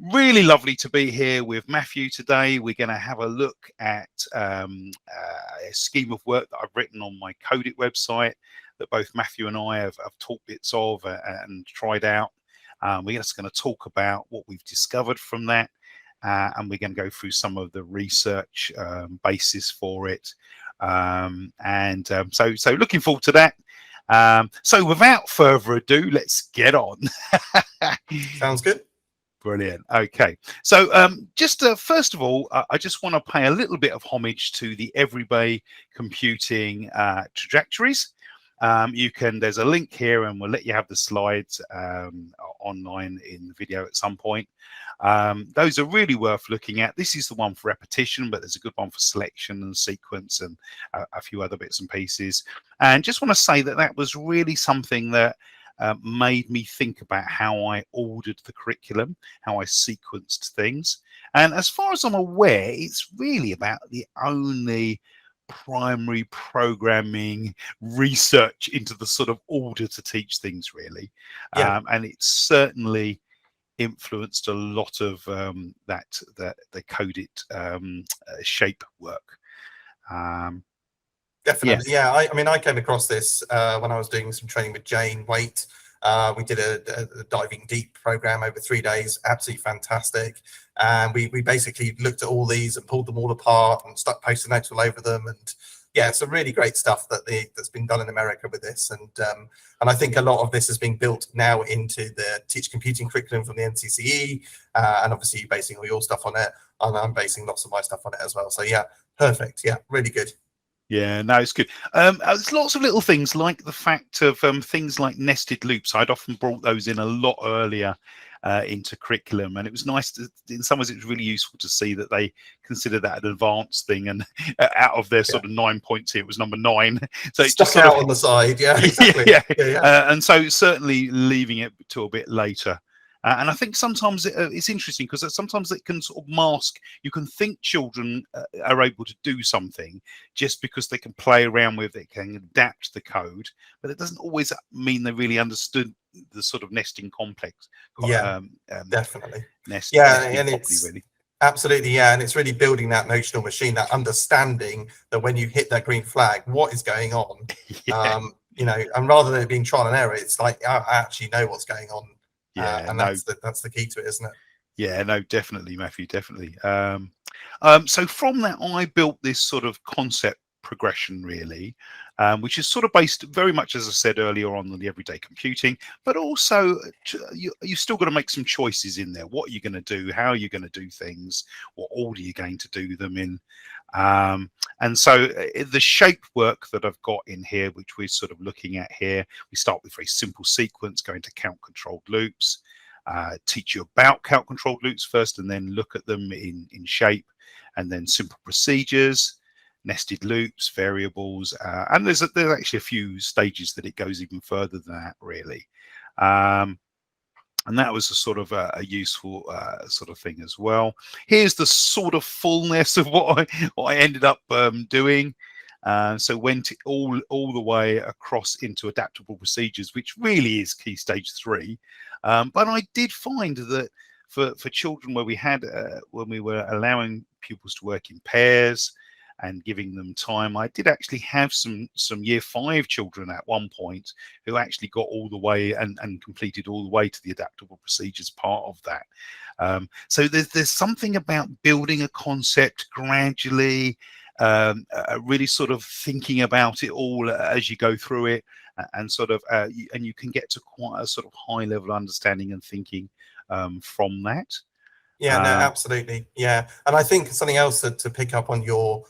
Really lovely to be here with Matthew today. We're going to have a look at a scheme of work that I've written on my Code It website that both Matthew and I have taught bits of and tried out. We're just going to talk about what we've discovered from that, and we're going to go through some of the research basis for it. So looking forward to that. So without further ado, let's get on. Sounds good. Brilliant. Okay, so just first of all, I just want to pay a little bit of homage to the everyday computing trajectories. There's a link here, and we'll let you have the slides online in the video at some point. Those are really worth looking at. This is the one for repetition, but there's a good one for selection and sequence and a few other bits and pieces. And just want to say that that was really something that made me think about how I ordered the curriculum, how I sequenced things. And as far as I'm aware, it's really about the only primary programming research into the sort of order to teach things, really. Yeah. And it's certainly influenced a lot of the Code It shape work. Definitely, yeah. I mean, I came across this when I was doing some training with Jane Waite. We did a diving deep program over 3 days, absolutely fantastic. And we basically looked at all these and pulled them all apart and stuck post-it notes all over them. And yeah, some really great stuff that's been done in America with this. And I think a lot of this has been built now into the Teach Computing curriculum from the NCCE. And obviously you're basing all your stuff on it, and I'm basing lots of my stuff on it as well. So yeah, perfect. Yeah, really good. Yeah, no, it's good. There's lots of little things like the fact of things like nested loops. I'd often brought those in a lot earlier into curriculum, and it was nice to, in some ways, it was really useful to see that they consider that an advanced thing. And out of their sort of 9 points here, it was number 9. So it stuck just out on the side. Yeah, exactly. Yeah. And so certainly leaving it to a bit later. And I think sometimes it's interesting because sometimes it can sort of mask. You can think children are able to do something just because they can play around with it, can adapt the code, but it doesn't always mean they really understood the sort of nesting complex. Yeah, definitely. Nesting and properly, it's really. absolutely, yeah, and it's really building that notional machine, that understanding that when you hit that green flag, what is going on? Yeah. You know, and rather than it being trial and error, it's like I actually know what's going on. Yeah, and that's the key to it, isn't it? Yeah, no, definitely, Matthew, definitely. So from that, I built this sort of concept progression, really, which is sort of based very much, as I said earlier on the everyday computing, but also you still got to make some choices in there. What are you going to do? How are you going to do things? What order are you going to do them in? And so the shape work that I've got in here, which we're sort of looking at here, we start with very simple sequence, going to count controlled loops, teach you about count controlled loops first, and then look at them in shape, and then simple procedures, nested loops, variables, and there's actually a few stages that it goes even further than that, really. And that was a sort of a useful sort of thing as well. Here's the sort of fullness of what I ended up doing. So went all the way across into adaptable procedures, which really is key stage 3. But I did find that for children where we had when we were allowing pupils to work in pairs and giving them time, I did actually have some year 5 children at one point who actually got all the way and completed all the way to the adaptable procedures part of that. So there's something about building a concept gradually, really sort of thinking about it all as you go through it, and sort of and you can get to quite a sort of high level understanding and thinking from that. Yeah, no, absolutely. Yeah, and I think something else to pick up on your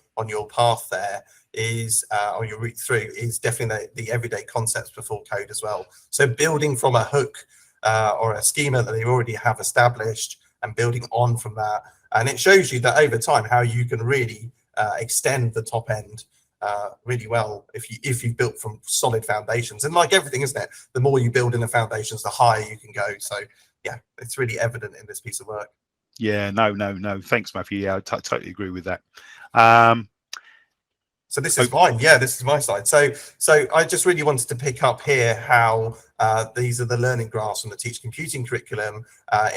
path there is, or your route through, is definitely the everyday concepts before code as well. So building from a hook or a schema that they already have established and building on from that, and it shows you that over time how you can really extend the top end really well if you've built from solid foundations. And like everything, isn't it? The more you build in the foundations, the higher you can go. So yeah, it's really evident in this piece of work. Yeah, no. Thanks, Matthew. Yeah, I totally agree with that. So this is mine. Yeah, this is my slide. So I just really wanted to pick up here how these are the learning graphs from the Teach Computing curriculum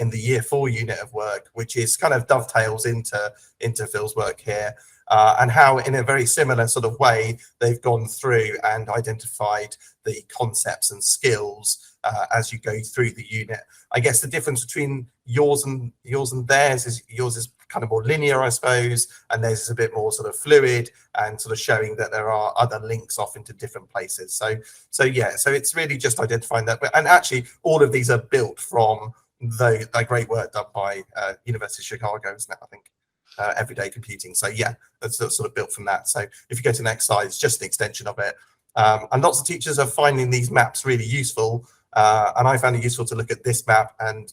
in the Year 4 unit of work, which is kind of dovetails into Phil's work here, and how in a very similar sort of way they've gone through and identified the concepts and skills as you go through the unit. I guess the difference between yours and theirs is yours is kind of more linear, I suppose, and theirs is a bit more sort of fluid and sort of showing that there are other links off into different places. So yeah, so it's really just identifying that. And actually, all of these are built from the great work done by University of Chicago, isn't it? I think everyday computing. So yeah, that's sort of built from that. So if you go to the next slide, it's just an extension of it. And lots of teachers are finding these maps really useful. And I found it useful to look at this map and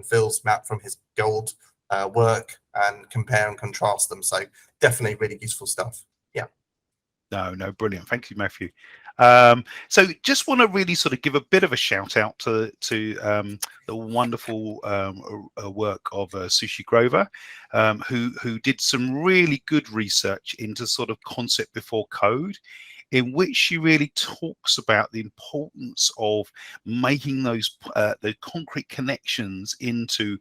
Phil's map from his gold work and compare and contrast them. So definitely really useful stuff. Yeah. No, brilliant. Thank you, Matthew. So just want to really sort of give a bit of a shout out to the wonderful work of Sushi Grover, who did some really good research into sort of concept before code, in which she really talks about the importance of making those the concrete connections into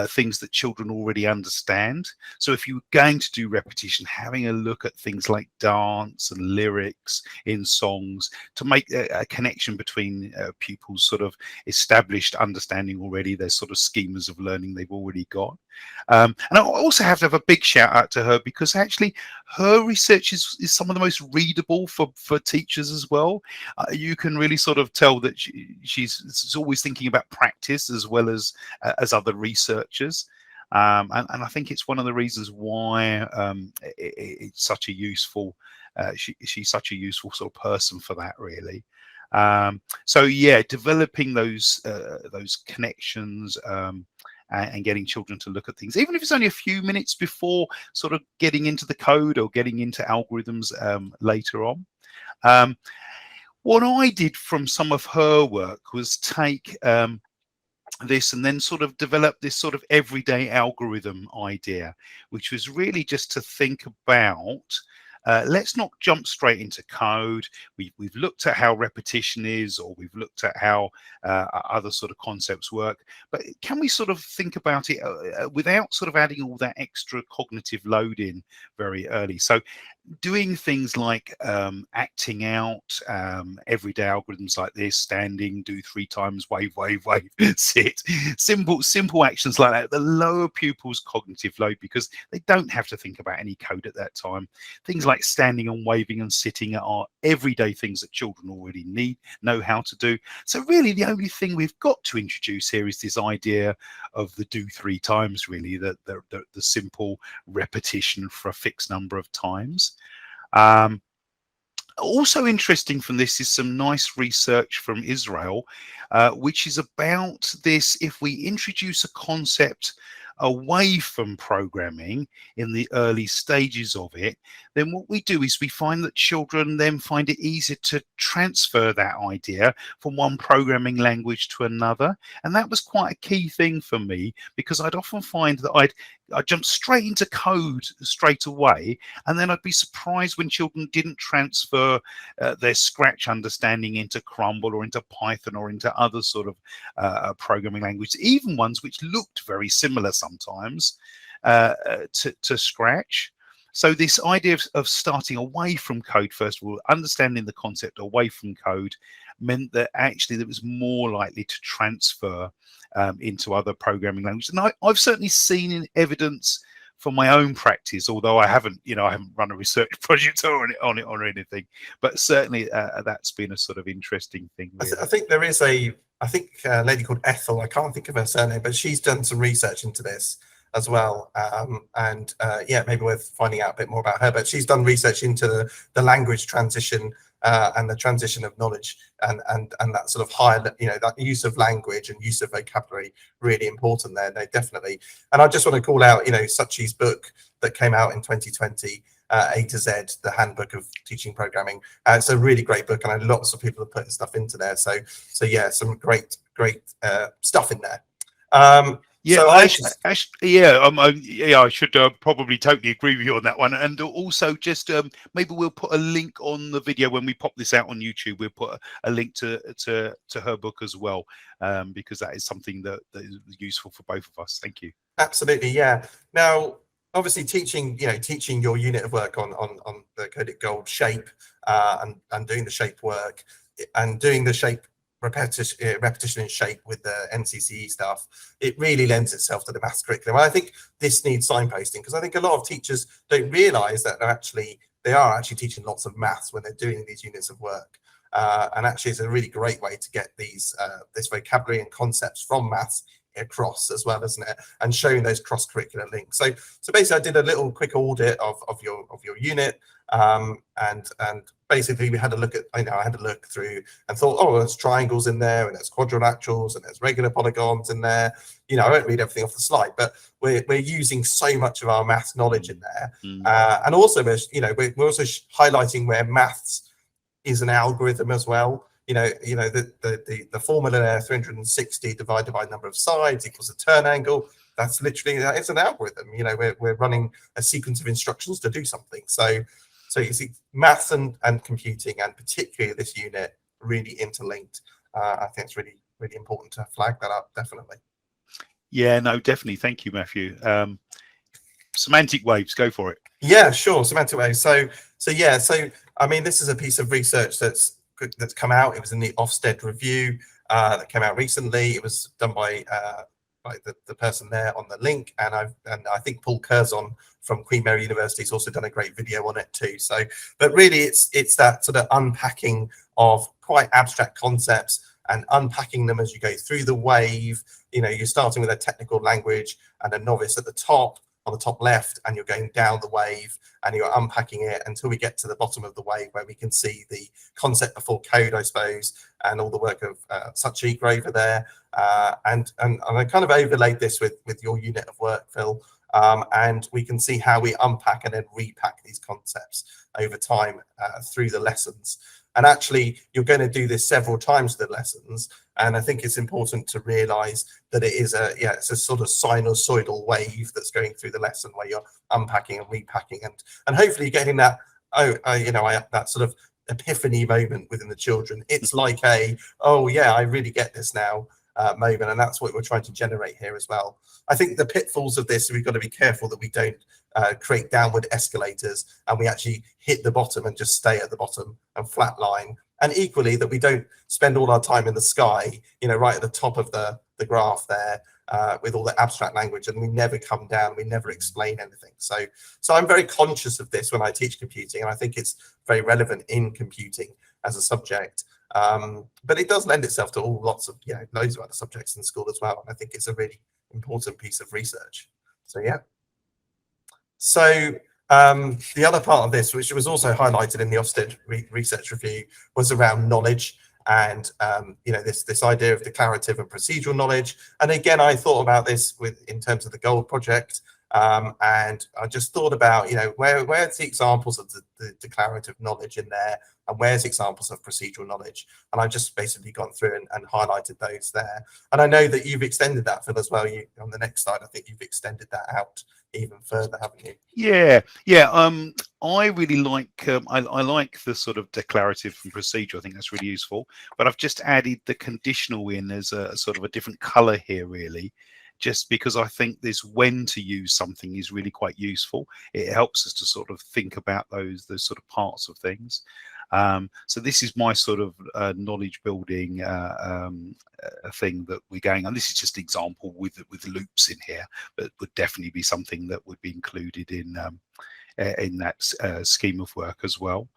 things that children already understand. So if you're going to do repetition, having a look at things like dance and lyrics in songs to make a connection between pupils' sort of established understanding already, their sort of schemas of learning they've already got. And I also have to have a big shout out to her, because actually her research is some of the most readable for teachers as well. You can really sort of tell that she's always thinking about practice as well as other researchers. And I think it's one of the reasons why it's such a useful, she's such a useful sort of person for that, really. So yeah, developing those connections, and getting children to look at things, even if it's only a few minutes before sort of getting into the code or getting into algorithms later on. What I did from some of her work was take this and then sort of develop this sort of everyday algorithm idea, which was really just to think about, let's not jump straight into code. We've looked at how repetition is, or we've looked at how other sort of concepts work, but can we sort of think about it without sort of adding all that extra cognitive load in very early? So doing things like acting out everyday algorithms like this: standing, do 3 times, wave, wave, wave, sit. Simple actions like that, the lower pupils' cognitive load, because they don't have to think about any code at that time. Things like standing and waving and sitting are everyday things that children already know how to do. So really the only thing we've got to introduce here is this idea of the do 3 times, really, the simple repetition for a fixed number of times. Also interesting from this is some nice research from Israel, which is about this: if we introduce a concept away from programming in the early stages of it, then what we do is we find that children then find it easier to transfer that idea from one programming language to another. And that was quite a key thing for me, because I'd often find that I'd jump straight into code straight away, and then I'd be surprised when children didn't transfer their Scratch understanding into Crumble or into Python or into other sort of programming languages, even ones which looked very similar sometimes to Scratch. So this idea of starting away from code, first of all, understanding the concept away from code, meant that actually that was more likely to transfer into other programming languages. And I've certainly seen in evidence for my own practice, although I haven't run a research project on it or anything, but certainly that's been a sort of interesting thing. Really. I think there is a lady called Ethel, I can't think of her surname, but she's done some research into this as well, and yeah, maybe worth finding out a bit more about her. But she's done research into the language transition and the transition of knowledge, and that sort of higher, that use of language and use of vocabulary, really important there. No, definitely. And I just want to call out, Suchi's book that came out in 2020, A to Z, the Handbook of Teaching Programming. It's a really great book, and lots of people have put stuff into there. So yeah, some great stuff in there. Yeah, So I just I should probably totally agree with you on that one. And also, just maybe we'll put a link on the video when we pop this out on YouTube. We'll put a link to her book as well, because that is something that is useful for both of us. Thank you. absolutely, yeah. Now, obviously, teaching your unit of work on the Coded Gold shape, and doing the shape work and doing the shape repetition in shape with the NCCE stuff, it really lends itself to the maths curriculum. And I think this needs signposting, because I think a lot of teachers don't realise that they are actually teaching lots of maths when they're doing these units of work. And actually, it's a really great way to get these this vocabulary and concepts from maths across as well, isn't it? And showing those cross-curricular links. So basically, I did a little quick audit of your unit, and basically we had a look at, I had to look through and thought, oh, there's triangles in there, and there's quadrilaterals, and there's regular polygons in there. I won't read everything off the slide, but we're using so much of our maths knowledge in there, and also we're also highlighting where maths is an algorithm as well. The formula there, 360 divided by number of sides equals a turn angle. That's literally, it's an algorithm. We're running a sequence of instructions to do something. So you see, maths and computing, and particularly this unit, really interlinked. I think it's really, really important to flag that up, definitely. Yeah, no, definitely. Thank you, Matthew. Semantic waves, go for it. Yeah, sure. Semantic waves. So I mean, this is a piece of research that's come out. It was in the Ofsted review that came out recently. It was done by the person there on the link, and I think Paul Curzon from Queen Mary University has also done a great video on it too. So, but really, it's that sort of unpacking of quite abstract concepts and unpacking them as you go through the wave. You're starting with a technical language and a novice at the top, on the top left, and you're going down the wave and you're unpacking it until we get to the bottom of the wave, where we can see the concept before code, I suppose, and all the work of Suchik over there. And I kind of overlaid this with your unit of work, Phil, and we can see how we unpack and then repack these concepts over time through the lessons. And actually, you're going to do this several times the lessons. And I think it's important to realize that it's a sort of sinusoidal wave that's going through the lesson, where you're unpacking and repacking, and hopefully getting that, that sort of epiphany moment within the children. It's like I really get this now moment. And that's what we're trying to generate here as well. I think the pitfalls of this, we've got to be careful that we don't create downward escalators and we actually hit the bottom and just stay at the bottom and flatline. And equally, that we don't spend all our time in the sky, right at the top of the graph there, with all the abstract language, and we never come down, we never explain anything. So I'm very conscious of this when I teach computing, and I think it's very relevant in computing as a subject. But it does lend itself to lots of loads of other subjects in school as well. And I think it's a really important piece of research. So yeah. So the other part of this, which was also highlighted in the Ofsted research review, was around knowledge, and this idea of declarative and procedural knowledge. And again, I thought about this in terms of the Gold project, and I just thought about where's the examples of the declarative knowledge in there, and where's examples of procedural knowledge. And I've just basically gone through and highlighted those there. And I know that you've extended that, Phil, as well. On the next slide, I think you've extended that out even further, haven't you? Yeah. I really like I like the sort of declarative and procedural. I think that's really useful. But I've just added the conditional in as a sort of a different color here, really, just because I think this when to use something is really quite useful. It helps us to sort of think about those sort of parts of things. So this is my sort of knowledge building thing that we're going on. This is just an example with loops in here, but would definitely be something that would be included in that scheme of work as well.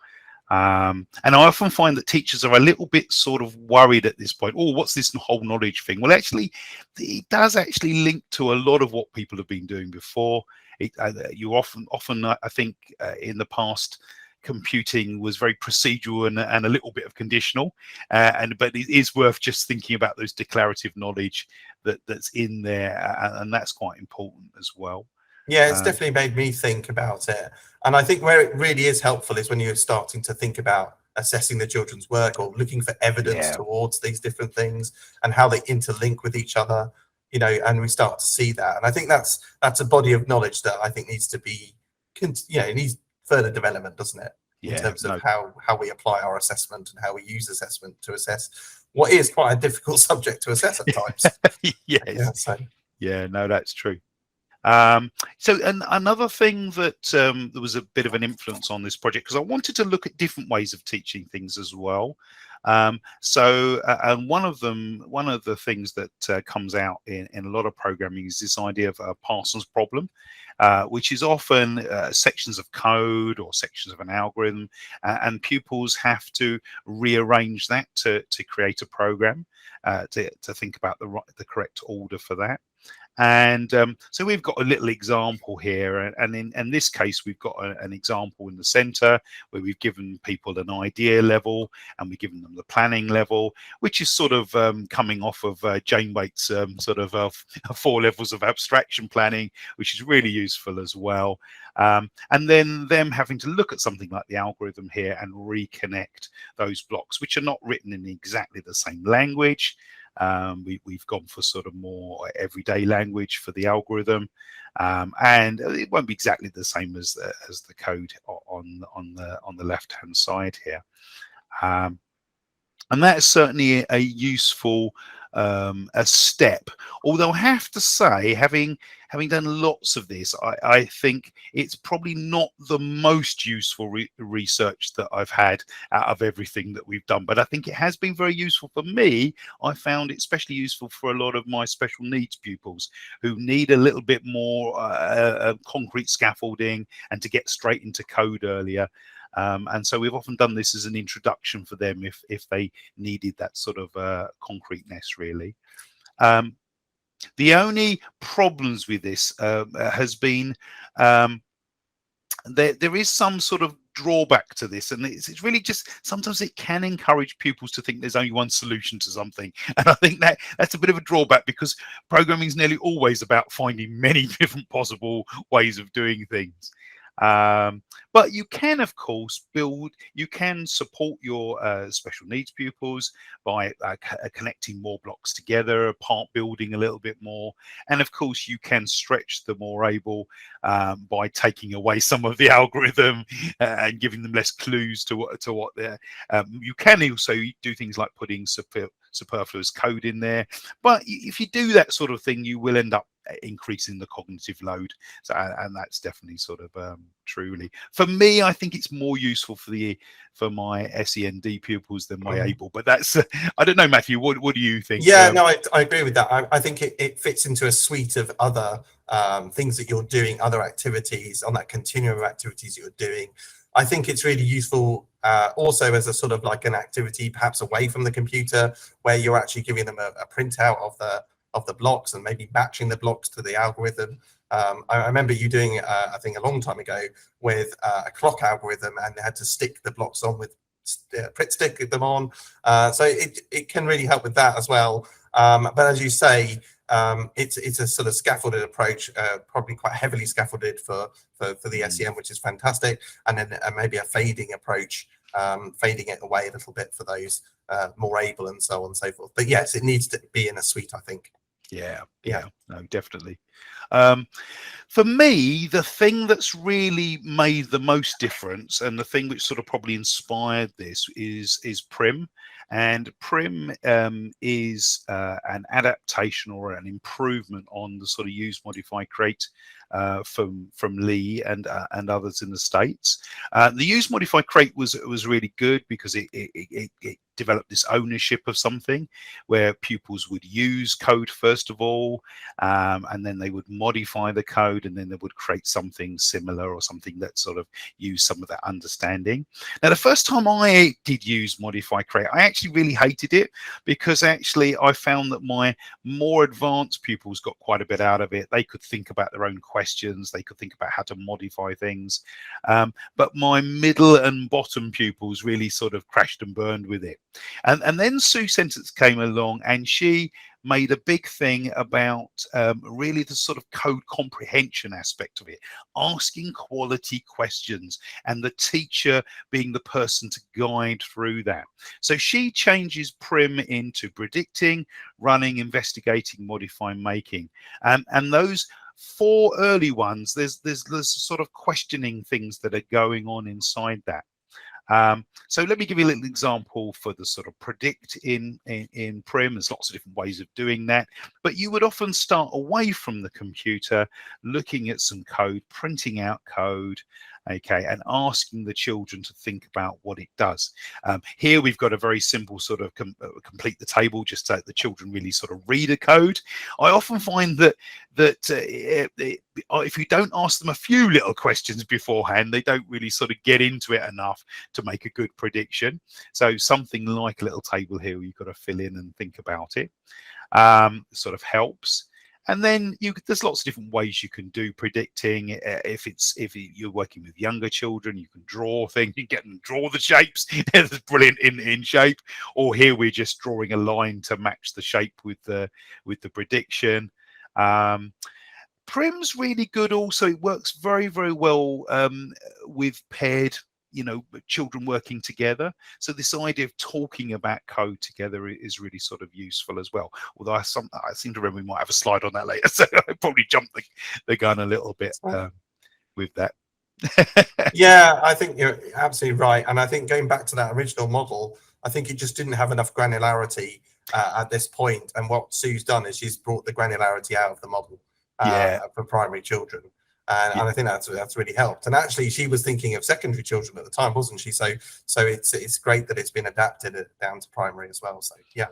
And I often find that teachers are a little bit sort of worried at this point. Oh, what's this whole knowledge thing? Well, actually, it does actually link to a lot of what people have been doing before. You often, I think, in the past, computing was very procedural and a little bit of conditional, but it is worth just thinking about those declarative knowledge that's in there, and that's quite important as well. Yeah, it's definitely made me think about it. And I think where it really is helpful is when you're starting to think about assessing the children's work or looking for evidence towards these different things and how they interlink with each other. and we start to see that. And I think that's a body of knowledge that I think needs to be, it needs further development, doesn't it? In terms of how we apply our assessment and how we use assessment to assess what is quite a difficult subject to assess at times. Yes. No, that's true. So another thing that there was a bit of an influence on this project, because I wanted to look at different ways of teaching things as well. And one of the things that comes out in a lot of programming is this idea of a Parsons problem, which is often sections of code or sections of an algorithm, and pupils have to rearrange that to create a program, to think about the correct order for that. And so we've got a little example here, and in this case we've got an example in the center where we've given people an idea level and we've given them the planning level, which is sort of coming off of Jane Waite's sort of 4 levels of abstraction planning, which is really useful as well. And then them having to look at something like the algorithm here and reconnect those blocks, which are not written in exactly the same language. We've gone for sort of more everyday language for the algorithm, and it won't be exactly the same as the code on the left hand side here, and that's certainly a useful a step. Although I have to say, having done lots of this, I think it's probably not the most useful research that I've had out of everything that we've done. But I think it has been very useful for me. I found it especially useful for a lot of my special needs pupils who need a little bit more concrete scaffolding and to get straight into code earlier. And so we've often done this as an introduction for them if they needed that sort of concreteness, really. The only problems with this has been there is some sort of drawback to this, and it's really just sometimes it can encourage pupils to think there's only one solution to something, and I think that's a bit of a drawback, because programming is nearly always about finding many different possible ways of doing things. But you can, of course, you can support your special needs pupils by connecting more blocks together, part building a little bit more. And of course, you can stretch the more able by taking away some of the algorithm and giving them less clues to what they're. You can also do things like putting superfluous code in there. But if you do that sort of thing, you will end up increasing the cognitive load. So, and that's definitely sort of truly, for me, I think it's more useful for my SEND pupils than my able. But that's I don't know, Matthew, what do you think? No, I agree with that. I think it fits into a suite of other things that you're doing, other activities on that continuum of activities you're doing. I think it's really useful also as a sort of like an activity perhaps away from the computer, where you're actually giving them a printout of the blocks and maybe matching the blocks to the algorithm. I remember you doing, I think a long time ago, with a clock algorithm, and they had to stick the blocks on with stick them on. So it can really help with that as well. But as you say, it's a sort of scaffolded approach, probably quite heavily scaffolded for the SEM, which is fantastic. And then maybe a fading approach, fading it away a little bit for those more able and so on and so forth. But yes, it needs to be in a suite, I think. Yeah, no, definitely. For me, the thing that's really made the most difference, and the thing which sort of probably inspired this, is PRIMM. And PRIMM is an adaptation or an improvement on the sort of use, modify, create from Lee and others in the States. The use, modify, create was really good because it developed this ownership of something where pupils would use code first of all, and then they would modify the code, and then they would create something similar or something that sort of used some of that understanding. Now, the first time I did use modify, create, I actually really hated it, because actually I found that my more advanced pupils got quite a bit out of it. They could think about their own questions, they could think about how to modify things, but my middle and bottom pupils really sort of crashed and burned with it. And then Sue Sentence came along, and she made a big thing about really the sort of code comprehension aspect of it, asking quality questions and the teacher being the person to guide through that. So she changes PRIMM into predicting, running, investigating, modifying, making. And those 4 early ones, there's sort of questioning things that are going on inside that. So let me give you a little example for the sort of predict in PRIMM. There's lots of different ways of doing that, but you would often start away from the computer, looking at some code, printing out code, okay, and asking the children to think about what it does. Here we've got a very simple sort of complete the table, just so the children really sort of read a code. I often find that if you don't ask them a few little questions beforehand, they don't really sort of get into it enough to make a good prediction. So something like a little table here where you've got to fill in and think about it sort of helps. And then there's lots of different ways you can do predicting. If you're working with younger children, you can draw things, you get them to draw the shapes. It's brilliant in shape. Or here we're just drawing a line to match the shape with the prediction. PRIMM's really good also. It works very, very well with paired, children working together. So this idea of talking about code together is really sort of useful as well. Although I seem to remember we might have a slide on that later, so I probably jumped the gun a little bit with that. Yeah, I think you're absolutely right. And I think going back to that original model, I think it just didn't have enough granularity at this point. And what Sue's done is she's brought the granularity out of the model for primary children. And I think that's really helped. And actually, she was thinking of secondary children at the time, wasn't she? So it's great that it's been adapted down to primary as well. So yeah.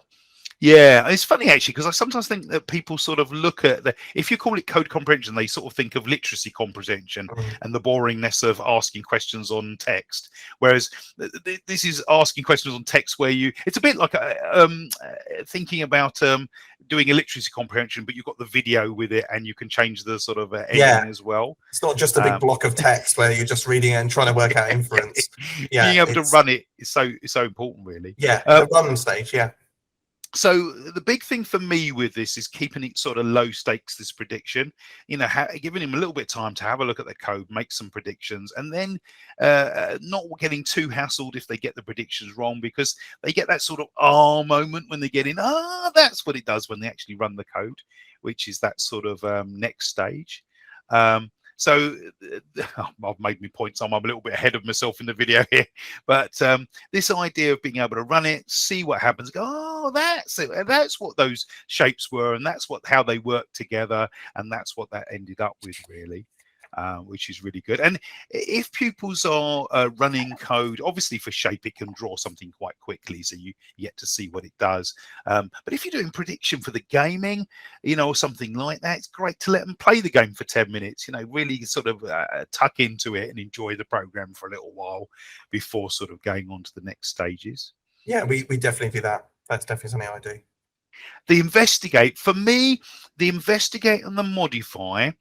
Yeah, it's funny actually, because I sometimes think that people sort of look at if you call it code comprehension, they sort of think of literacy comprehension and the boringness of asking questions on text. Whereas this is asking questions on text where it's a bit like thinking about doing a literacy comprehension, but you've got the video with it and you can change the sort of editing as well. It's not just a big block of text where you're just reading it and trying to work out inference. Being able to run it is so important, really. Yeah, the run stage, yeah. So the big thing for me with this is keeping it sort of low stakes, this prediction, giving him a little bit of time to have a look at the code, make some predictions, and then not getting too hassled if they get the predictions wrong, because they get that sort of moment when they get in, that's what it does when they actually run the code, which is that sort of next stage. So I've made me points. I'm a little bit ahead of myself in the video here, but this idea of being able to run it, see what happens, go, that's it. That's what those shapes were, and that's how they work together, and that's what that ended up with, really. Which is really good. And if pupils are running code, obviously for shape, it can draw something quite quickly, so you get to see what it does. But if you're doing prediction for the gaming, or something like that, it's great to let them play the game for 10 minutes, really sort of tuck into it and enjoy the program for a little while before sort of going on to the next stages. Yeah, we definitely do that. That's definitely something I do. The investigate, for me, the investigate and the modify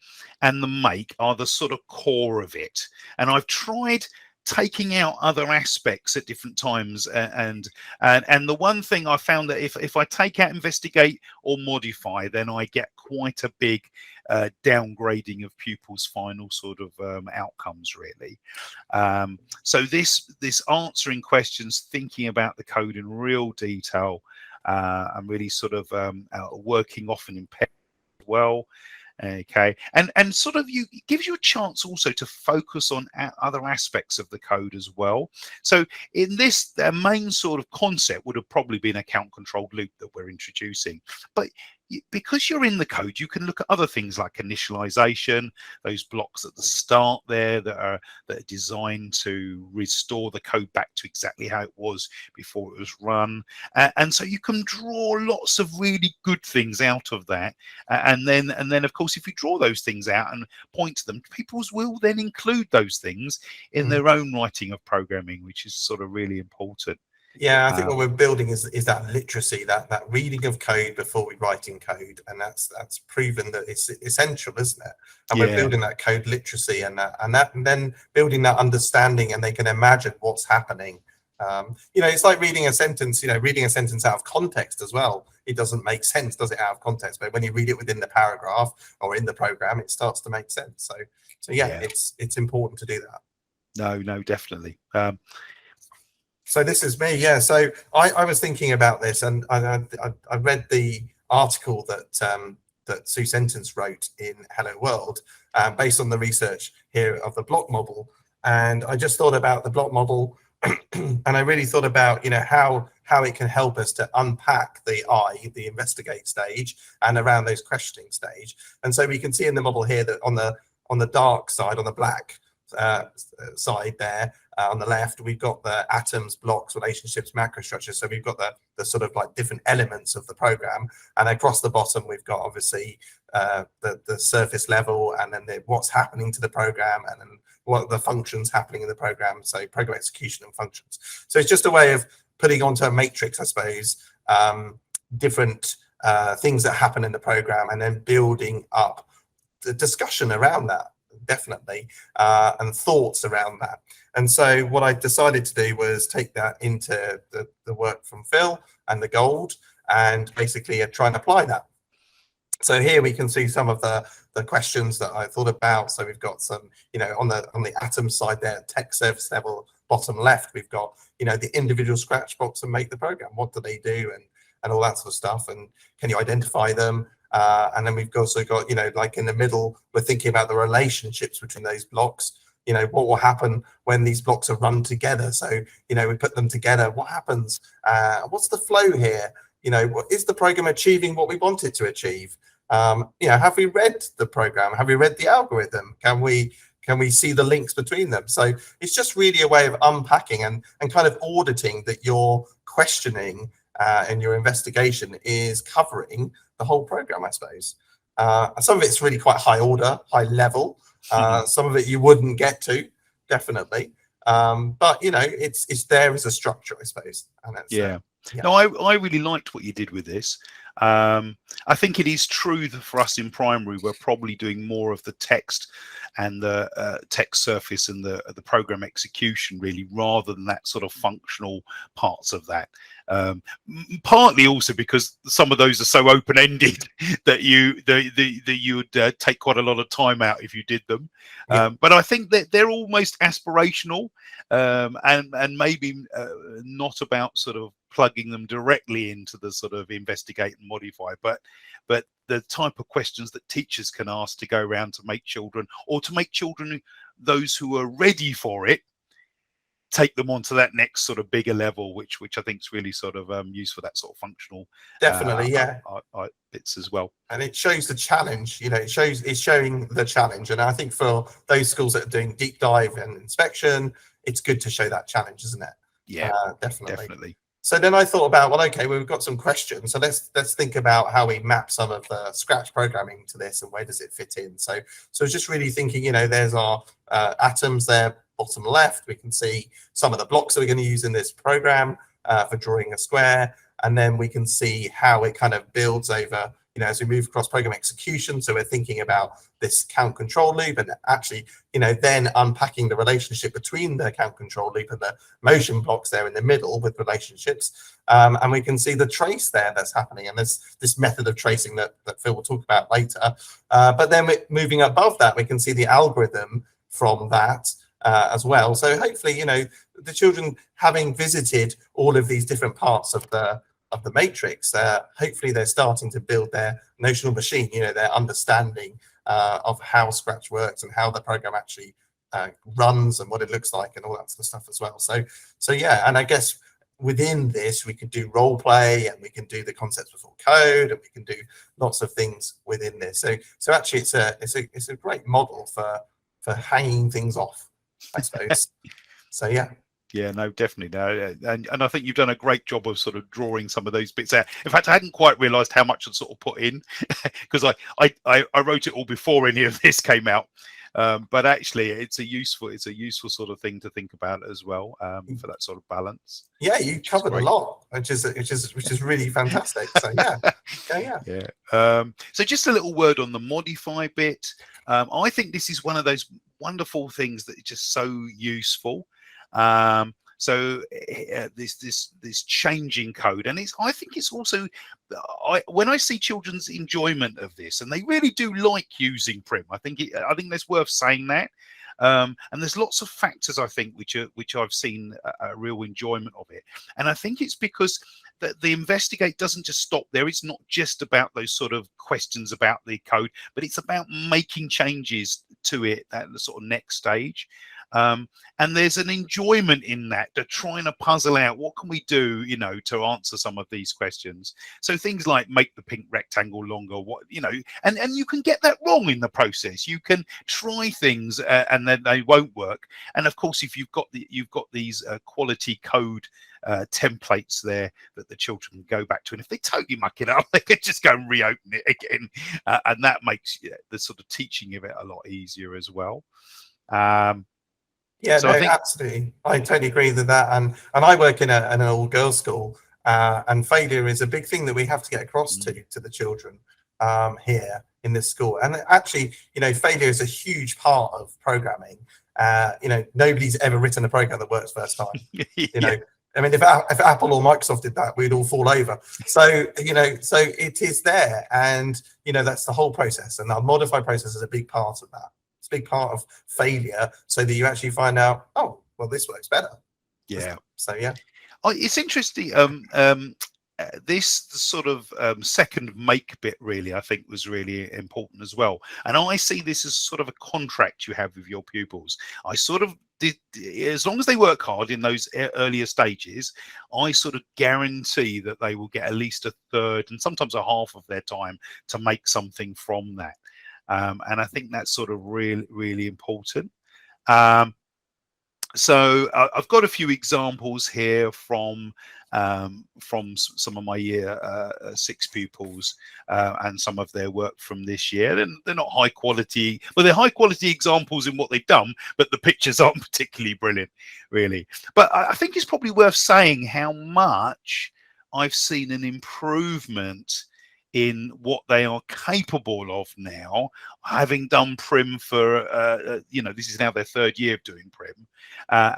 and the make are the sort of core of it. And I've tried taking out other aspects at different times, and the one thing I found that if I take out investigate or modify, then I get quite a big downgrading of pupils' final sort of outcomes, really. So this answering questions, thinking about the code in real detail, and really sort of working often in pairs as well. Okay, and sort of it gives you a chance also to focus on other aspects of the code as well. So in this, their main sort of concept would have probably been a count controlled loop that we're introducing, but because you're in the code, you can look at other things like initialization, those blocks at the start there that are designed to restore the code back to exactly how it was before it was run. And so you can draw lots of really good things out of that. And then of course, if you draw those things out and point to them, pupils will then include those things in their own writing of programming, which is sort of really important. Yeah, I think what we're building is that literacy, that reading of code before we write in code, and that's proven that it's essential, isn't it? And we're building that code literacy and then building that understanding, and they can imagine what's happening You know, it's like reading a sentence, you know, reading a sentence out of context as well. It doesn't make sense, does it, out of context? But when you read it within the paragraph or in the program, it starts to make sense. So yeah, it's important to do that. No, definitely. So this is me, yeah. So I was thinking about this, and I read the article that Sue Sentence wrote in Hello World, based on the research here of the block model. And I just thought about the block model, and I really thought about, you know, how it can help us to unpack the the investigate stage, and around those questioning stage. And so we can see in the model here that on the dark side, on the black side there, on the left, we've got the atoms, blocks, relationships, macrostructures. So we've got the sort of like different elements of the program, and across the bottom we've got obviously the surface level, and then what's happening to the program, and then what are the functions happening in the program. So program execution and functions. So it's just a way of putting onto a matrix, I suppose, different things that happen in the program, and then building up the discussion around that, definitely, and thoughts around that. And so what I decided to do was take that into the work from Phil and the gold, and basically try and apply that. So here we can see some of the questions that I thought about. So we've got some, you know, on the atom side there, text surface level, bottom left, we've got, you know, the individual scratch box and make the program. What do they do, and all that sort of stuff, and can you identify them? And then we've also got, you know, like in the middle, we're thinking about the relationships between those blocks. You know, what will happen when these blocks are run together? So, you know, we put them together. What happens? What's the flow here? You know, is the program achieving what we want it to achieve? You know, have we read the program? Have we read the algorithm? Can we see the links between them? So it's just really a way of unpacking and kind of auditing that your questioning and your investigation is covering the whole program, I suppose. Some of it's really quite high order, high level. Some of it you wouldn't get to, definitely. But you know, it's there as a structure, I suppose. And that's, yeah. No, I really liked what you did with this. I think it is true that for us in primary, we're probably doing more of the text and the text surface and the program execution, really, rather than that sort of functional parts of that. Partly also because some of those are so open-ended that you would take quite a lot of time out if you did them. But I think that they're almost aspirational, and maybe not about sort of plugging them directly into the sort of investigate and modify, but the type of questions that teachers can ask to go around to make children, or to make children, those who are ready for it, take them onto that next sort of bigger level, which I think is really sort of used for that sort of functional definitely, bits as well. And it shows the challenge, you know, it's showing the challenge. And I think for those schools that are doing deep dive and inspection, it's good to show that challenge, isn't it? Yeah, definitely. So then I thought about, well, okay, we've got some questions. So let's think about how we map some of the Scratch programming to this, and where does it fit in? So just really thinking, you know, there's our atoms there, bottom left. We can see some of the blocks that we're going to use in this program for drawing a square. And then we can see how it kind of builds over, you know, as we move across program execution. So we're thinking about this count control loop, and actually, you know, then unpacking the relationship between the count control loop and the motion blocks there in the middle with relationships. And we can see the trace there that's happening. And there's this method of tracing that Phil will talk about later. But then moving above that, we can see the algorithm from that as well. So hopefully, you know, the children, having visited all of these different parts of the matrix, hopefully they're starting to build their notional machine, you know, their understanding of how Scratch works and how the program actually runs and what it looks like and all that sort of stuff as well. So yeah, and I guess within this we could do role play, and we can do the concepts before code, and we can do lots of things within this. So actually it's a great model for hanging things off, I suppose. So yeah. Yeah, no, definitely. No, and I think you've done a great job of sort of drawing some of those bits out. In fact, I hadn't quite realised how much I'd sort of put in, because I wrote it all before any of this came out. But actually, it's a useful sort of thing to think about as well, for that sort of balance. Yeah, you covered a lot, which is really fantastic. So yeah. So just a little word on the modify bit. I think this is one of those wonderful things that is just so useful. So this changing code, and I think it's also, when I see children's enjoyment of this, and they really do like using PRIMM, I think that's worth saying that. And there's lots of factors, I think, which I've seen a real enjoyment of it. And I think it's because the investigate doesn't just stop there. It's not just about those sort of questions about the code, but it's about making changes to it at the sort of next stage. And there's an enjoyment in that, to trying to puzzle out what can we do, to answer some of these questions. So things like make the pink rectangle longer, and you can get that wrong in the process. You can try things and then they won't work. And of course, if you've got these quality code templates there that the children can go back to, and if they totally muck it up, they can just go and reopen it again, and that makes the sort of teaching of it a lot easier as well. Yeah, so no, absolutely. I totally agree with that. And I work in an all-girls school, and failure is a big thing that we have to get across to the children here in this school. And actually, failure is a huge part of programming. Nobody's ever written a program that works first time. I mean, if Apple or Microsoft did that, we'd all fall over. So, so it is there, and that's the whole process. And our modified process is a big part of that. It's a big part of failure, so that you actually find out, oh, well, this works better. Yeah. So yeah. Oh, it's interesting. This sort of second make bit, really, I think, was really important as well. And I see this as sort of a contract you have with your pupils. I sort of did, as long as they work hard in those earlier stages, I sort of guarantee that they will get at least a third and sometimes a half of their time to make something from that. And I think that's sort of really, really important. So I've got a few examples here from some of my year 6 pupils and some of their work from this year. They're not high quality, well, they're high quality examples in what they've done, but the pictures aren't particularly brilliant, really. But I think it's probably worth saying how much I've seen an improvement in what they are capable of now, having done PRIMM for this is now their 3rd year of doing PRIMM,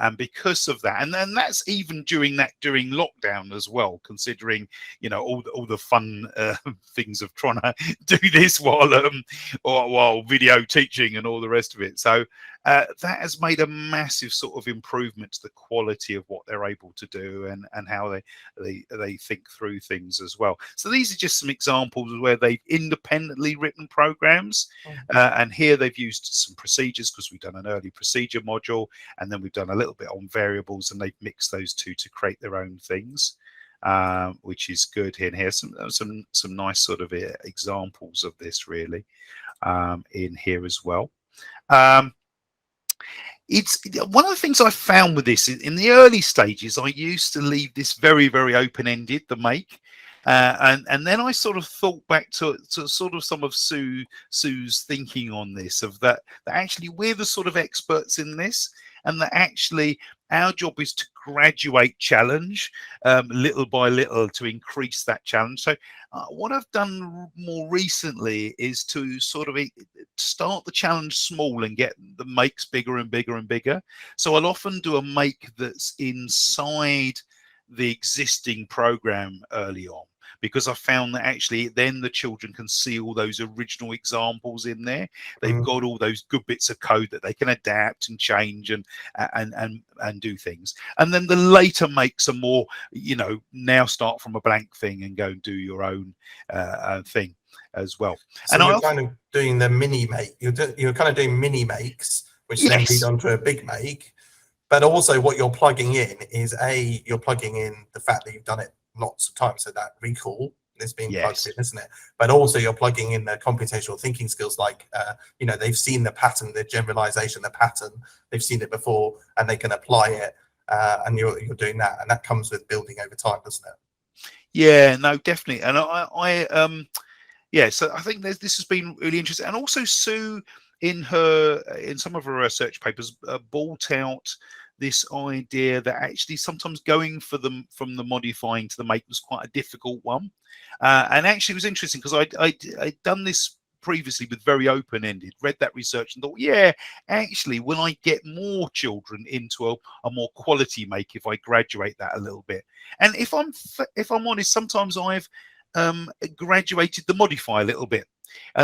and because of that, and then that's even during lockdown as well, considering all the fun things of trying to do this while video teaching and all the rest of it. So that has made a massive sort of improvement to the quality of what they're able to do and how they think through things as well. So these are just some examples where they've independently written programs, and here they've used some procedures, because we've done an early procedure module, and then we've done a little bit on variables, and they've mixed those two to create their own things, which is good. Here and here some nice sort of examples of this, really, in here as well. It's one of the things I found with this in the early stages. I used to leave this very, very open-ended, the make, and then I sort of thought back to sort of some of Sue's thinking on this, of that actually we're the sort of experts in this, and that actually our job is to graduate challenge little by little to increase that challenge. So what I've done more recently is to sort of start the challenge small and get the makes bigger and bigger and bigger. So I'll often do a make that's inside the existing program early on, because I found that actually then the children can see all those original examples in there. They've got all those good bits of code that they can adapt and change and do things. And then the later makes are more, now start from a blank thing and go and do your own thing as well. So and you're kind of doing the mini make. You're kind of doing mini makes, which then lead onto a big make. But also what you're plugging in is you're plugging in the fact that you've done it lots of times, so that recall is being plugged in, isn't it? But also you're plugging in the computational thinking skills, like they've seen the pattern, the generalization, the pattern, they've seen it before, and they can apply it, and you're doing that, and that comes with building over time, doesn't it? Yeah, no, definitely. And so I think this has been really interesting. And also Sue, in some of her research papers, brought out this idea that actually sometimes going from the modifying to the make was quite a difficult one, and actually it was interesting because I'd done this previously with very open-ended, read that research and thought, yeah, actually, will I get more children into a more quality make if I graduate that a little bit? And if I'm honest, sometimes I've graduated the modify a little bit.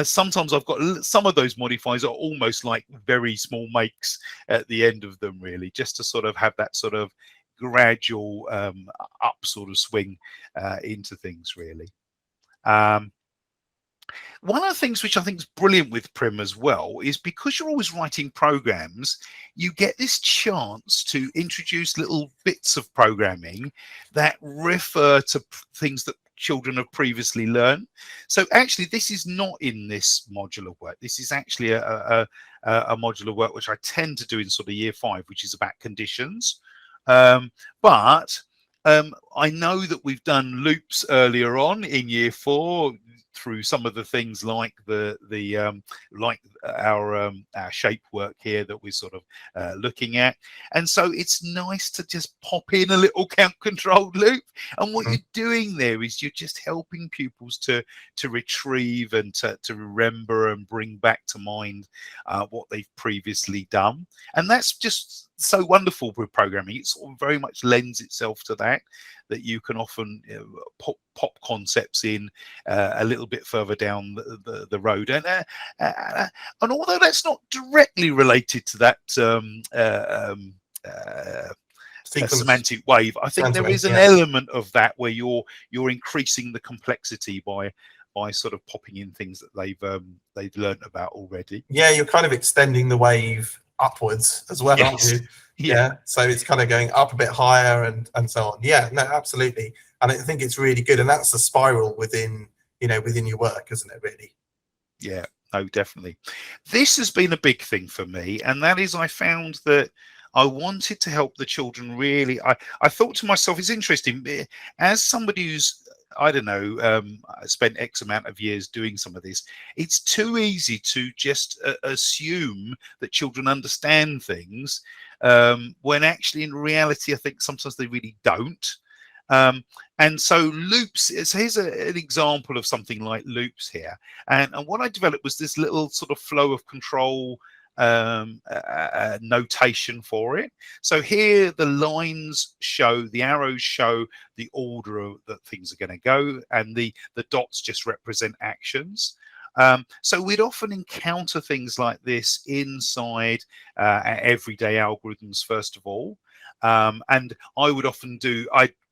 Sometimes I've got some of those modifiers are almost like very small makes at the end of them, really, just to sort of have that sort of gradual up sort of swing into things, really. One of the things which I think is brilliant with PRIMM as well is because you're always writing programs, you get this chance to introduce little bits of programming that refer to things that children have previously learned. So actually, this is not in this module of work. This is actually a module of work which I tend to do in sort of year 5, which is about conditions. But I know that we've done loops earlier on in year 4 through some of the things like like our shape work here that we're sort of looking at. And so it's nice to just pop in a little count controlled loop. And what you're doing there is you're just helping pupils to retrieve and to remember and bring back to mind what they've previously done. And that's just so wonderful with programming. It sort of very much lends itself to that you can often pop concepts in a little bit further down the road. And although that's not directly related to that semantic wave, I think there is an element of that where you're increasing the complexity by sort of popping in things that they've learned about already. Yeah, you're kind of extending the wave upwards as well, aren't you? Yeah. So it's kind of going up a bit higher and so on. Yeah, no, absolutely. And I think it's really good. And that's the spiral within your work, isn't it, really? Yeah, no, definitely. This has been a big thing for me. And that is, I found that I wanted to help the children really. I thought to myself, it's interesting, as somebody who's, I don't know, spent X amount of years doing some of this, it's too easy to just assume that children understand things, when actually in reality, I think sometimes they really don't. And so loops, so here's an example of something like loops here. And what I developed was this little sort of flow of control notation for it. So here the lines show, the arrows show the order that things are going to go, and the dots just represent actions. So we'd often encounter things like this inside everyday algorithms, first of all. And I'd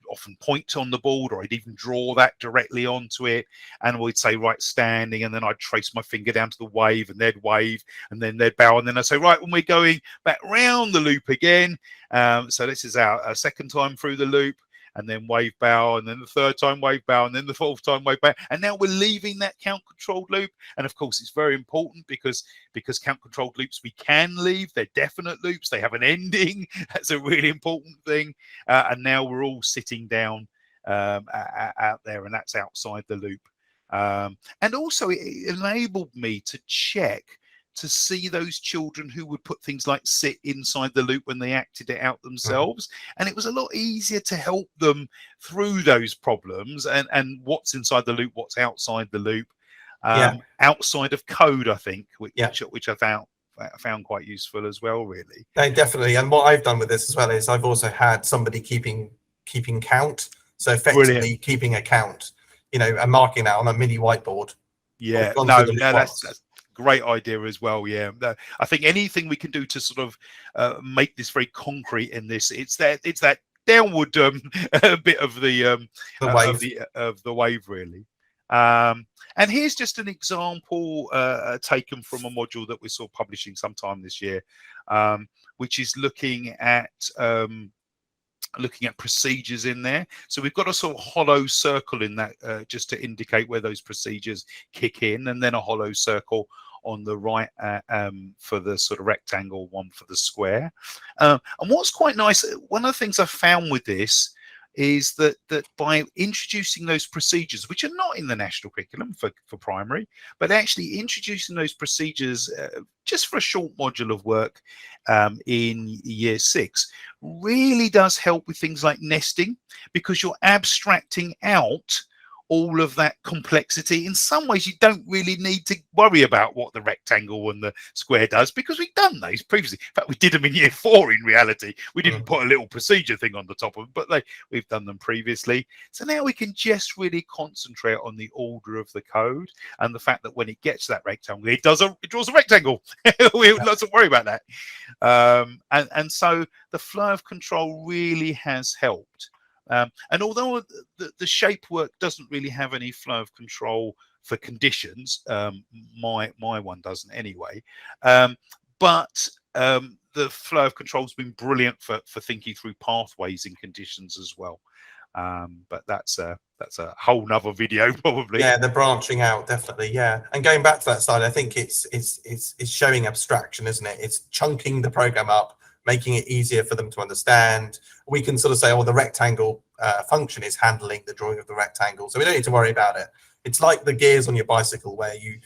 often point on the board, or I'd even draw that directly onto it, and we'd say, right, standing, and then I'd trace my finger down to the wave, and they'd wave, and then they'd bow, and then I'd say, right, when we're going back round the loop again, so this is our second time through the loop, and then wave bow, and then the third time wave bow, and then the fourth time wave bow, and now we're leaving that count controlled loop. And of course it's very important because count controlled loops we can leave, they're definite loops, they have an ending. That's a really important thing. And now we're all sitting down out there, and that's outside the loop. And also it enabled me to check to see those children who would put things like sit inside the loop when they acted it out themselves. And it was a lot easier to help them through those problems and what's inside the loop, what's outside the loop, outside of code, I think, which I found quite useful as well, really. No, definitely. And what I've done with this as well is I've also had somebody keeping count. So effectively keeping a count, and marking that on a mini whiteboard. Yeah, no, that's great idea as well. Yeah, I think anything we can do to sort of make this very concrete in this, it's that downward bit of the wave, really. And here's just an example taken from a module that we saw publishing sometime this year, which is looking at procedures in there. So we've got a sort of hollow circle in that just to indicate where those procedures kick in, and then a hollow circle on the right for the sort of rectangle, one for the square. And what's quite nice, one of the things I found with this is that by introducing those procedures, which are not in the national curriculum for primary, but actually introducing those procedures just for a short module of work in year 6 really does help with things like nesting, because you're abstracting out all of that complexity. In some ways, you don't really need to worry about what the rectangle and the square does, because we've done those previously. In fact, we did them in year 4 in reality. We didn't put a little procedure thing on the top of them, but we've done them previously. So now we can just really concentrate on the order of the code and the fact that when it gets to that rectangle, it draws a rectangle. We don't have to worry about that. And so the flow of control really has helped. And although the shape work doesn't really have any flow of control for conditions, my one doesn't anyway, but the flow of control has been brilliant for thinking through pathways in conditions as well. But that's a whole nother video probably. Yeah, the branching out, definitely. Yeah, and going back to that slide, I think it's showing abstraction, isn't it? It's chunking the program up, making it easier for them to understand. We can sort of say, oh, the rectangle function is handling the drawing of the rectangle, so we don't need to worry about it. It's like the gears on your bicycle, where you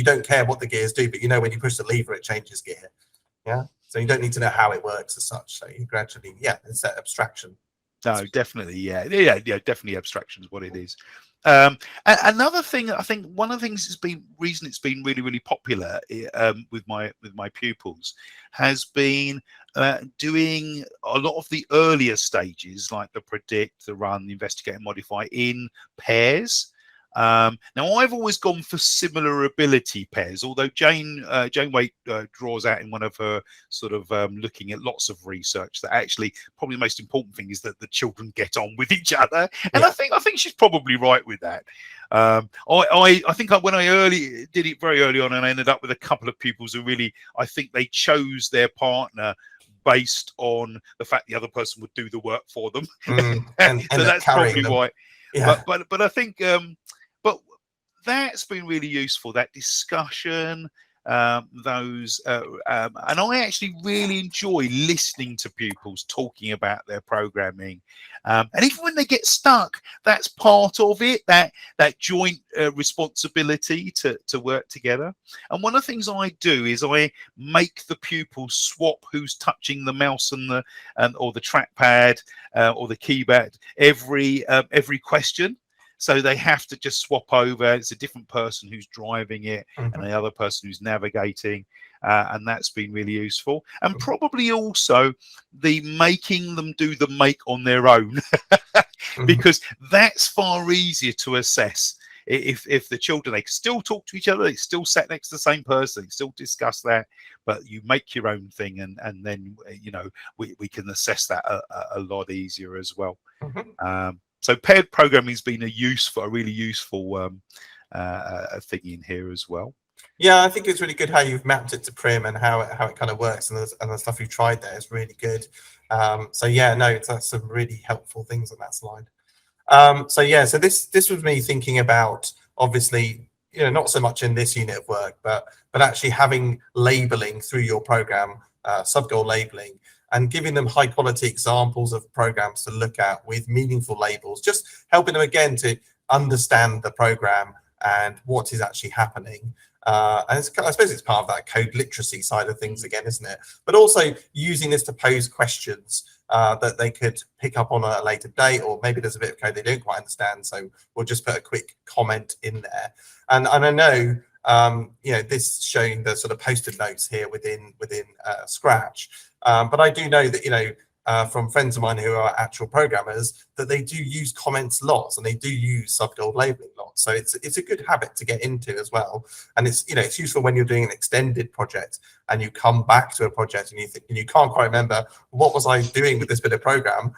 don't care what the gears do, but when you push the lever, it changes gear. Yeah, so you don't need to know how it works as such. So you gradually, it's that abstraction. No, definitely, yeah, definitely abstraction is what it is. Another thing, I think one of the things reason it's been really, really popular with my pupils has been doing a lot of the earlier stages, like the predict, the run, the investigate, and modify, in pairs. Now, I've always gone for similar ability pairs, although Jane Waite draws out in one of her sort of looking at lots of research that actually probably the most important thing is that the children get on with each other, and I think she's probably right with that. I think when I did it very early on, and I ended up with a couple of pupils who really, I think they chose their partner based on the fact the other person would do the work for them. And so that's probably why. Yeah. But I think but that's been really useful, that discussion, and I actually really enjoy listening to pupils talking about their programming, and even when they get stuck, that's part of it, that joint responsibility to work together. And one of the things I do is I make the pupils swap who's touching the mouse or the trackpad or the keypad every question. So they have to just swap over. It's a different person who's driving it and the other person who's navigating. And that's been really useful. And probably also the making them do the make on their own, because that's far easier to assess. If the children, they can still talk to each other, they still sat next to the same person, they still discuss that, but you make your own thing, and then we can assess that a lot easier as well. So paired programming has been a really useful thing in here as well. Yeah, I think it's really good how you've mapped it to PRIMM and how it kind of works, and the stuff you've tried there is really good. So yeah, no, that's some really helpful things on that slide. So this was me thinking about, obviously, not so much in this unit of work, but actually having labeling through your program, sub-goal labeling, and giving them high quality examples of programs to look at with meaningful labels, just helping them again to understand the program and what is actually happening. And I suppose it's part of that code literacy side of things again, isn't it? But also using this to pose questions that they could pick up on a later date, or maybe there's a bit of code they don't quite understand, so we'll just put a quick comment in there. And I know this showing the sort of post-it notes here within Scratch, but I do know that from friends of mine who are actual programmers, that they do use comments lots, and they do use sub-goal labeling lots. So it's a good habit to get into as well. And it's useful when you're doing an extended project and you come back to a project and you can't quite remember what was I doing with this bit of program.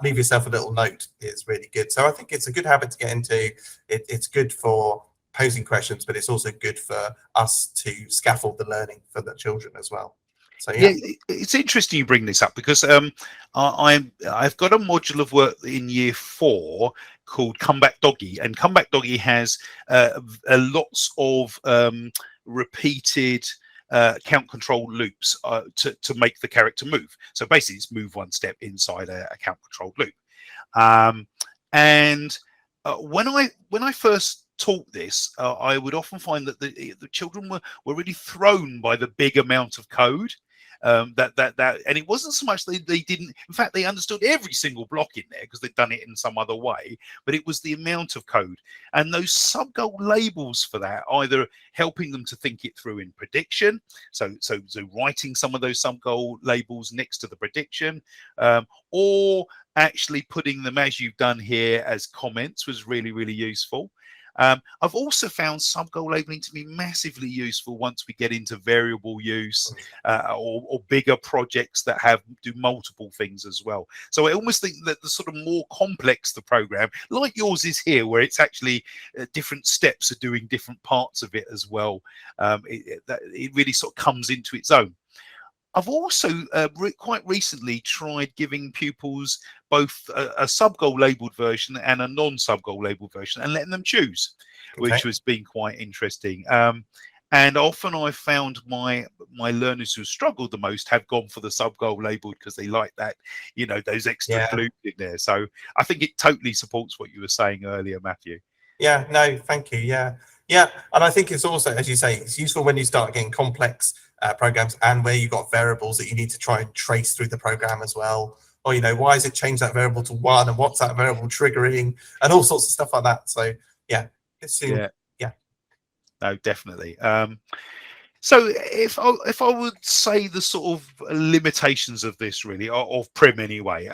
Leave yourself a little note is really good. So I think it's a good habit to get into. It's good for posing questions, but it's also good for us to scaffold the learning for the children as well. So yeah, it's interesting you bring this up, because I've got a module of work in year 4 called Comeback Doggy, and Comeback Doggy has lots of repeated count control loops to make the character move. So basically, it's move one step inside a count control loop. And when I first taught this, I would often find that the children were really thrown by the big amount of code. And it wasn't so much they didn't. In fact, they understood every single block in there because they'd done it in some other way. But it was the amount of code and those sub-goal labels for that, either helping them to think it through in prediction, so writing some of those sub-goal labels next to the prediction, or actually putting them, as you've done here, as comments was really, really useful. I've also found sub-goal labeling to be massively useful once we get into variable use or bigger projects that do multiple things as well. So I almost think that the sort of more complex the program, like yours is here, where it's actually different steps are doing different parts of it as well, it really sort of comes into its own. I've also quite recently tried giving pupils both a sub-goal labeled version and a non-sub-goal labeled version and letting them choose, which has been quite interesting. And often I've found my learners who struggled the most have gone for the sub-goal labeled because they like that, those extra clues in there. So I think it totally supports what you were saying earlier, Matthew. Yeah, no, thank you. Yeah. And I think it's also, as you say, it's useful when you start getting complex programs and where you've got variables that you need to try and trace through the program as well. Or, why is it changed that variable to 1 and what's that variable triggering and all sorts of stuff like that. So, yeah. No, definitely. So if I would say the sort of limitations of this, really, of PRIMM anyway,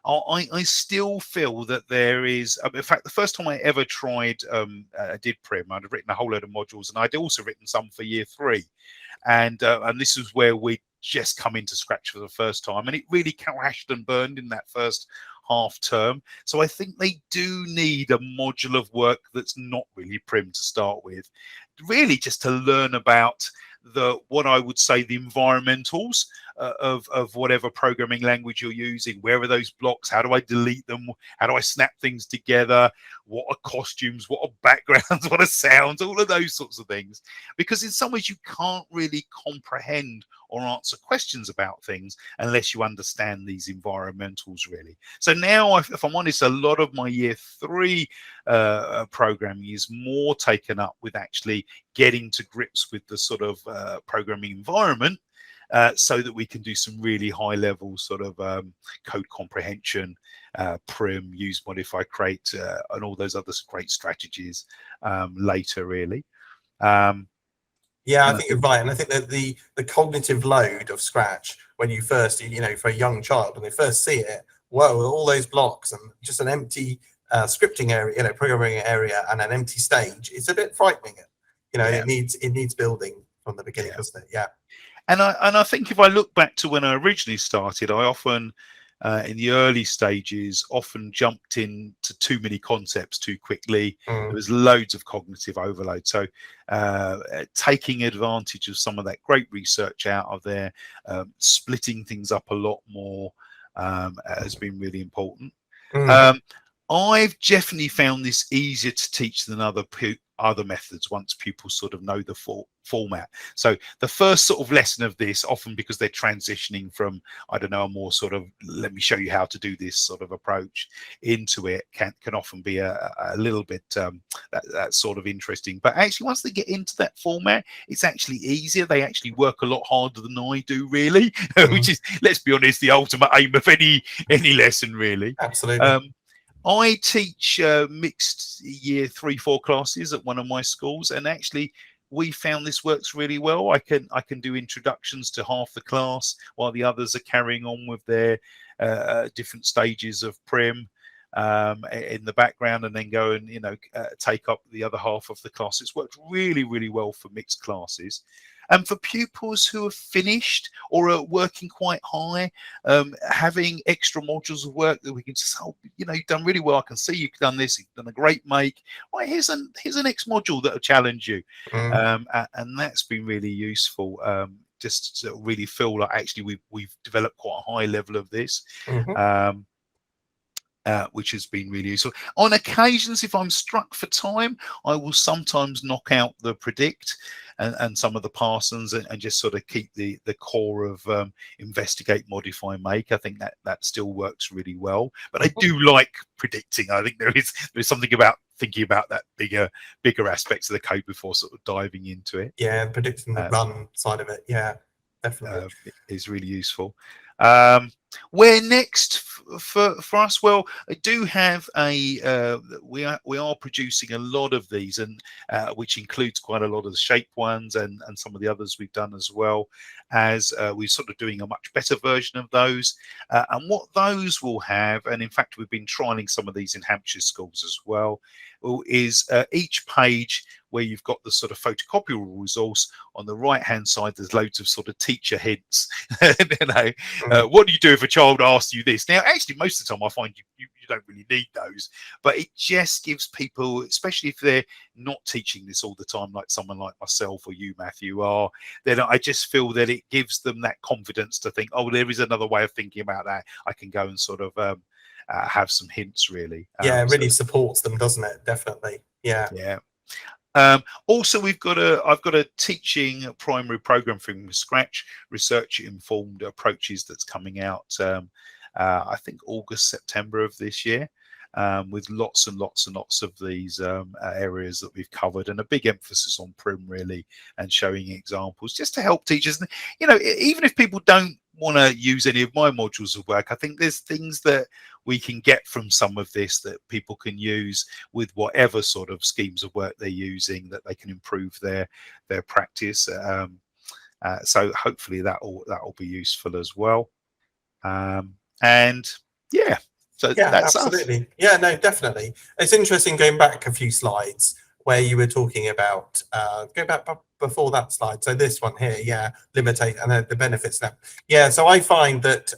I still feel that there is, in fact, the first time I ever tried, I did PRIMM, I'd written a whole load of modules, and I'd also written some for year 3. And this is where we just come into Scratch for the first time, and it really crashed and burned in that first half term. So I think they do need a module of work that's not really PRIMM to start with, really just to learn about what I would say the environmentals of whatever programming language you're using. Where are those blocks? How do I delete them? How do I snap things together? What are costumes? What are backgrounds? What are sounds? All of those sorts of things. Because in some ways you can't really comprehend or answer questions about things unless you understand these environmentals, really. So now, if I'm honest, a lot of my year 3 programming is more taken up with actually getting to grips with the sort of programming environment, so that we can do some really high level sort of code comprehension, PRIMM, use, modify, create, and all those other great strategies later, really. Yeah, I think you're right. And I think that the cognitive load of Scratch, when you first, for a young child, when they first see it, whoa, all those blocks and just an empty scripting area, programming area and an empty stage, it's a bit frightening. It needs building from the beginning, doesn't it? Yeah. And I think if I look back to when I originally started, I often, in the early stages, often jumped into too many concepts too quickly. There was loads of cognitive overload. So taking advantage of some of that great research out of there, splitting things up a lot more has been really important. I've definitely found this easier to teach than other methods once pupils sort of know the format. So the first sort of lesson of this, often because they're transitioning from, I don't know, a more sort of let me show you how to do this sort of approach into it, can often be a little bit that sort of interesting. But actually, once they get into that format, it's actually easier. They actually work a lot harder than I do, really, which is, let's be honest, the ultimate aim of any lesson, really. Absolutely. I teach mixed year 3-4 classes at one of my schools, and actually we found this works really well. I can do introductions to half the class while the others are carrying on with their different stages of PRIMM in the background, and then go and take up the other half of the class. It's worked really, really well for mixed classes. And for pupils who are finished or are working quite high, having extra modules of work that we can say, oh, you've done really well. I can see you've done this. You've done a great make. Well, here's an next module that will challenge you. And that's been really useful. Just to really feel like actually we've developed quite a high level of this. Which has been really useful. On occasions, if I'm struck for time, I will sometimes knock out the predict and some of the parsons and just sort of keep the core of investigate, modify, make. I think that still works really well. But I do like predicting. I think there's something about thinking about that bigger aspects of the code before sort of diving into it. Yeah, predicting the run side of it. Yeah. definitely. Is really useful. Where next for us? Well, I do have a we are producing a lot of these, and which includes quite a lot of the shape ones and some of the others we've done as well, as we're sort of doing a much better version of those. And what those will have, and in fact we've been trialing some of these in Hampshire schools as well, is each page where you've got the sort of photocopiable resource. On the right hand side there's loads of sort of teacher hints. You know, what do you do if a child asks you this? Now actually most of the time I find you don't really need those, but it just gives people, especially if they're not teaching this all the time, like someone like myself or you, Matthew, are, then I just feel that it gives them that confidence to think, oh, there is another way of thinking about that. I can go and sort of have some hints, really. Yeah, it really supports them, doesn't it? Definitely. Yeah. Yeah. Also, I've got a teaching primary program from scratch, research informed approaches, that's coming out I think August, September of this year, with lots and lots and lots of these areas that we've covered, and a big emphasis on PRIMM really, and showing examples just to help teachers. You know, even if people don't want to use any of my modules of work, I think there's things that we can get from some of this that people can use with whatever sort of schemes of work they're using, that they can improve their practice. So hopefully that will be useful as well. And yeah, so yeah, that's absolutely. us. Yeah, no, definitely. It's interesting going back a few slides where you were talking about go back before that slide. So this one here, yeah, limitate and the benefits now. Yeah, so I find that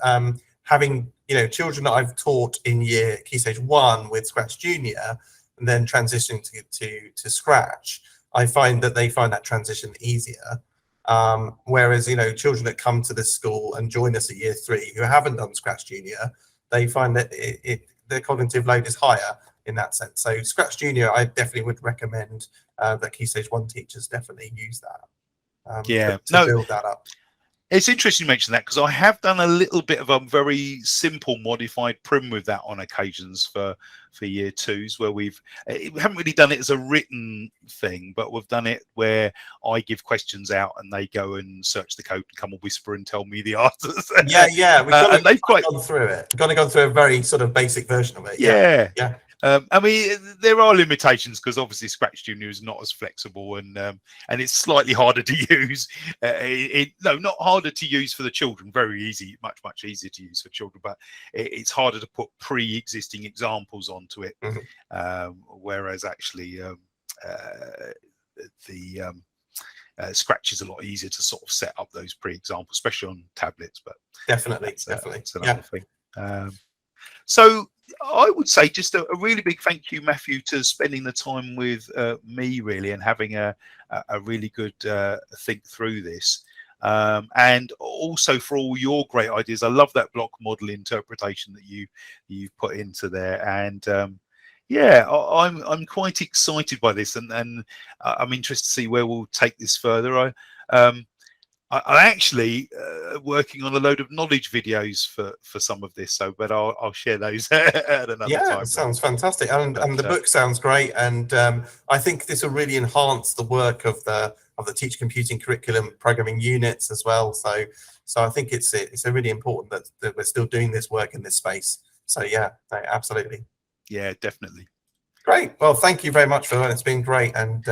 having, you know, children that I've taught in Key Stage 1 with Scratch Junior and then transitioning to Scratch, I find that they find that transition easier. Whereas, you know, children that come to this school and join us at Year 3 who haven't done Scratch Junior, they find that their cognitive load is higher in that sense. So Scratch Junior, I definitely would recommend that Key Stage 1 teachers definitely use that to build that up. It's interesting you mention that, because I have done a little bit of a very simple modified PRIMM with that on occasions for Year 2s, where we haven't really done it as a written thing, but we've done it where I give questions out and they go and search the code and come and whisper and tell me the answers. Yeah, we've gone through it. We've gone through a very sort of basic version of it. Yeah. I mean, there are limitations, because obviously Scratch Junior is not as flexible, and it's slightly harder to use. No, not harder to use for the children. Very easy, much easier to use for children, but it's harder to put pre-existing examples onto it. Whereas actually the Scratch is a lot easier to sort of set up those pre-examples, especially on tablets. But definitely, that's another thing. So I would say just a really big thank you, Matthew, to spending the time with me, really, and having a really good think through this. And also for all your great ideas. I love that block model interpretation that you've put into there. And yeah, I'm quite excited by this, and I'm interested to see where we'll take this further. I'm actually working on a load of knowledge videos for some of this, but I'll share those at another time. Yeah, sounds fantastic, and the book sounds great, and I think this will really enhance the work of the teacher computing curriculum programming units as well. So I think it's really important that we're still doing this work in this space. So yeah, absolutely. Yeah, definitely. Great. Well, thank you very much for that. It's been great, and